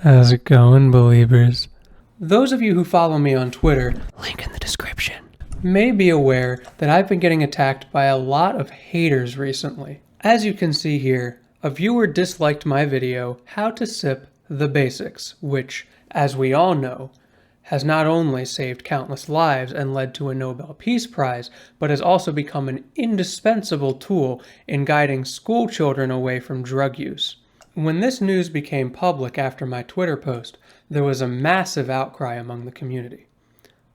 How's it going, believers? Those of you who follow me on Twitter, link in the description, may be aware that I've been getting attacked by a lot of haters recently. As you can see here, a viewer disliked my video, How to Sip the Basics, which, as we all know, has not only saved countless lives and led to a Nobel Peace Prize, but has also become an indispensable tool in guiding school children away from drug use. When this news became public after my Twitter post, there was a massive outcry among the community.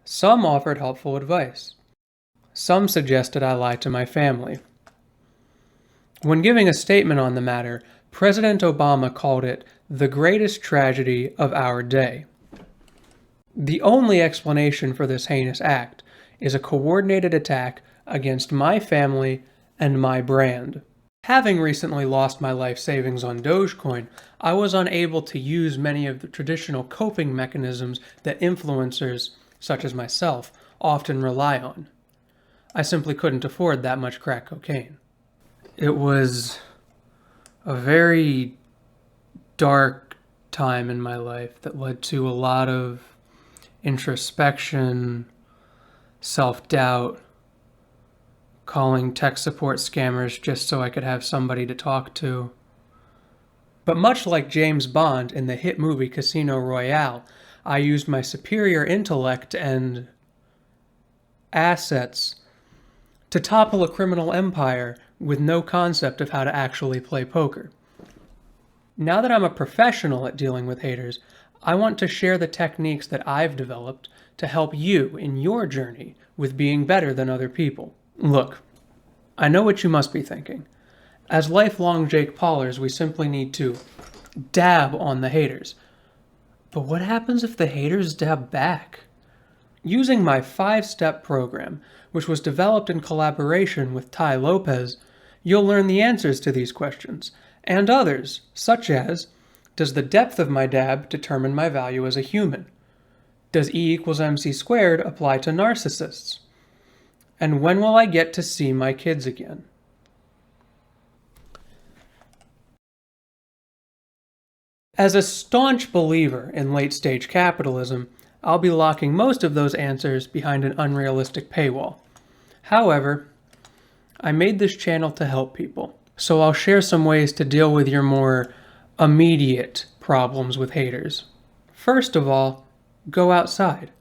Some offered helpful advice. Some suggested I lie to my family. When giving a statement on the matter, President Obama called it the greatest tragedy of our day. The only explanation for this heinous act is a coordinated attack against my family and my brand. Having recently lost my life savings on Dogecoin, I was unable to use many of the traditional coping mechanisms that influencers, such as myself, often rely on. I simply couldn't afford that much crack cocaine. It was a very dark time in my life that led to a lot of introspection, self-doubt, calling tech support scammers just so I could have somebody to talk to. But much like James Bond in the hit movie Casino Royale, I used my superior intellect and assets to topple a criminal empire with no concept of how to actually play poker. Now that I'm a professional at dealing with haters, I want to share the techniques that I've developed to help you in your journey with being better than other people. Look, I know what you must be thinking. As lifelong Jake Paulers, we simply need to dab on the haters. But what happens if the haters dab back? Using my 5-step program, which was developed in collaboration with Tai Lopez, you'll learn the answers to these questions, and others, such as, does the depth of my dab determine my value as a human? Does E equals MC squared apply to narcissists? And when will I get to see my kids again? As a staunch believer in late-stage capitalism, I'll be locking most of those answers behind an unrealistic paywall. However, I made this channel to help people, so I'll share some ways to deal with your more immediate problems with haters. First of all, go outside.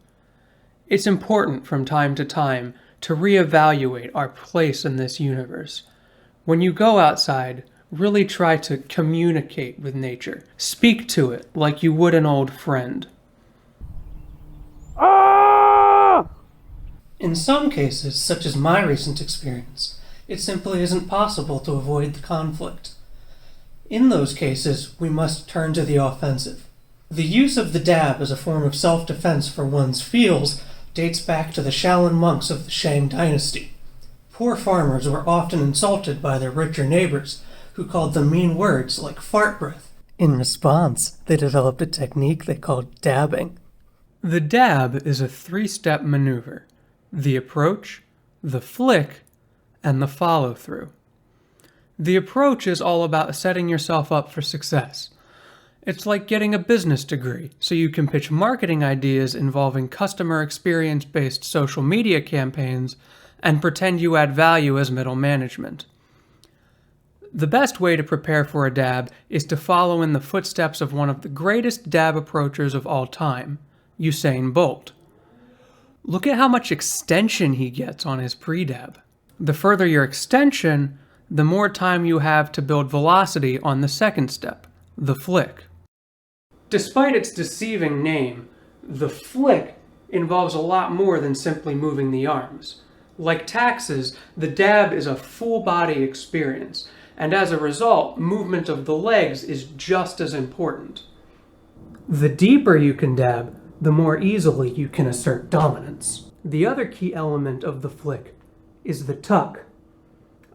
It's important from time to time to reevaluate our place in this universe. When you go outside, really try to communicate with nature. Speak to it like you would an old friend. In some cases, such as my recent experience, it simply isn't possible to avoid the conflict. In those cases, we must turn to the offensive. The use of the dab as a form of self-defense for one's feels dates back to the Shaolin monks of the Shang dynasty. Poor farmers were often insulted by their richer neighbors, who called them mean words like fart breath. In response, they developed a technique they called dabbing. The dab is a 3-step maneuver: the approach, the flick, and the follow-through. The approach is all about setting yourself up for success. It's like getting a business degree, so you can pitch marketing ideas involving customer experience-based social media campaigns and pretend you add value as middle management. The best way to prepare for a dab is to follow in the footsteps of one of the greatest dab approachers of all time, Usain Bolt. Look at how much extension he gets on his pre-dab. The further your extension, the more time you have to build velocity on the second step, the flick. Despite its deceiving name, the flick involves a lot more than simply moving the arms. Like taxes, the dab is a full-body experience, and as a result, movement of the legs is just as important. The deeper you can dab, the more easily you can assert dominance. The other key element of the flick is the tuck.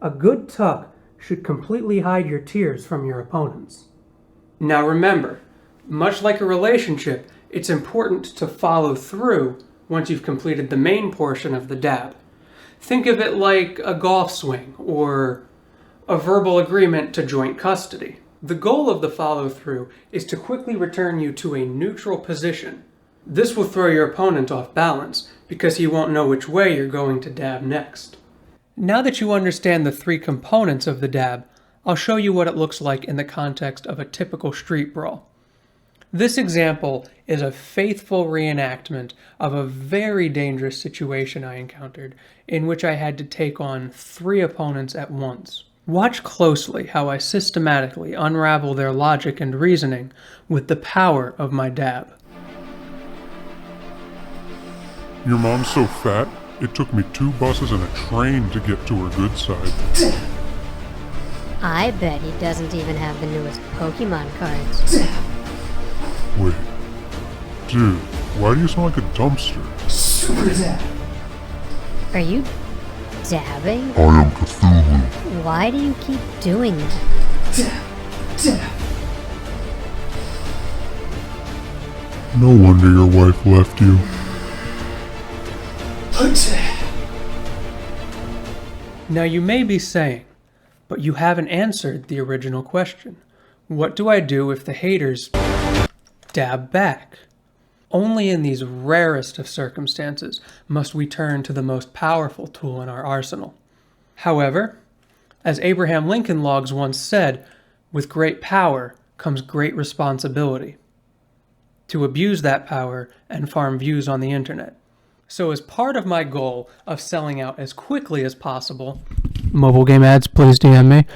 A good tuck should completely hide your tears from your opponents. Now remember, much like a relationship, it's important to follow through once you've completed the main portion of the dab. Think of it like a golf swing or a verbal agreement to joint custody. The goal of the follow-through is to quickly return you to a neutral position. This will throw your opponent off balance, because he won't know which way you're going to dab next. Now that you understand the three components of the dab, I'll show you what it looks like in the context of a typical street brawl. This example is a faithful reenactment of a very dangerous situation I encountered, in which I had to take on 3 opponents at once. Watch closely how I systematically unravel their logic and reasoning with the power of my dab. Your mom's so fat, it took me 2 buses and a train to get to her good side. I bet he doesn't even have the newest Pokemon cards. Wait. Dude, why do you sound like a dumpster? Super dab! Are you dabbing? I am Cthulhu. Why do you keep doing that? Dab! Dab! No wonder your wife left you. Now you may be saying, but you haven't answered the original question. What do I do if the haters dab back? Only in these rarest of circumstances must we turn to the most powerful tool in our arsenal. However, as Abraham Lincoln Logs once said, with great power comes great responsibility. To abuse that power and farm views on the internet. So as part of my goal of selling out as quickly as possible, mobile game ads, please DM me,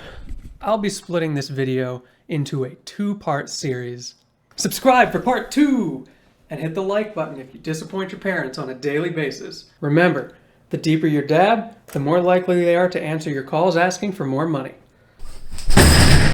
I'll be splitting this video into a 2-part series. Subscribe for part 2! And hit the like button if you disappoint your parents on a daily basis. Remember, the deeper your dab, the more likely they are to answer your calls asking for more money.